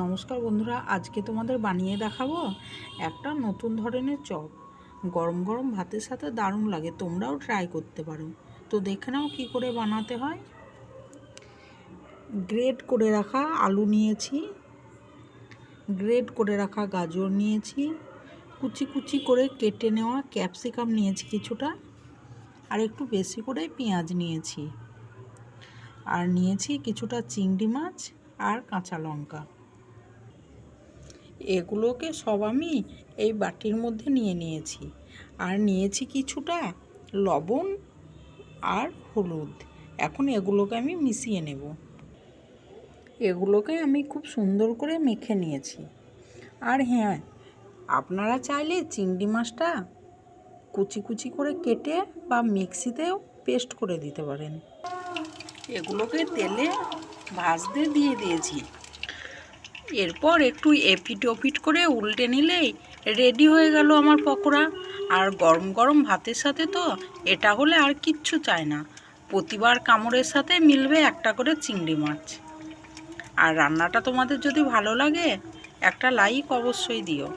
নমস্কার বন্ধুরা, আজকে তোমাদের বানিয়ে দেখাবো একটা নতুন ধরনের চপ। গরম গরম ভাতের সাথে দারুণ লাগে, তোমরাও ট্রাই করতে পারো। তো দেখে নাও কী করে বানাতে হয়। গ্রেট করে রাখা আলু নিয়েছি, গ্রেট করে রাখা গাজর নিয়েছি, কুচি কুচি করে কেটে নেওয়া ক্যাপসিকাম নিয়েছি কিছুটা, আর একটু বেশি করে পেঁয়াজ নিয়েছি, আর নিয়েছি কিছুটা চিংড়ি মাছ আর কাঁচা লঙ্কা। এগুলোকে সব আমি এই বাটির মধ্যে নিয়ে নিয়েছি, আর নিয়েছি কিছুটা লবণ আর হলুদ। এখন এগুলোকে আমি মিশিয়ে নেব। এগুলোকে আমি খুব সুন্দর করে মেখে নিয়েছি। আর হ্যাঁ, আপনারা চাইলে চিংড়ি মাছটা কুচি কুচি করে কেটে বা মিক্সিতেও পেস্ট করে দিতে পারেন। এগুলোকে তেলে ভাজতে দিয়ে দিয়েছি। এরপর একটু এপিট ওপিট করে উল্টে নিলেই রেডি হয়ে গেল আমার পকোড়া। আর গরম গরম ভাতের সাথে তো এটা হলে আর কিচ্ছু চাই না। প্রতিবার কামড়ের সাথে মিলবে একটা করে চিংড়ি মাছ। আর রান্নাটা তোমাদের যদি ভালো লাগে একটা লাইক অবশ্যই দিও।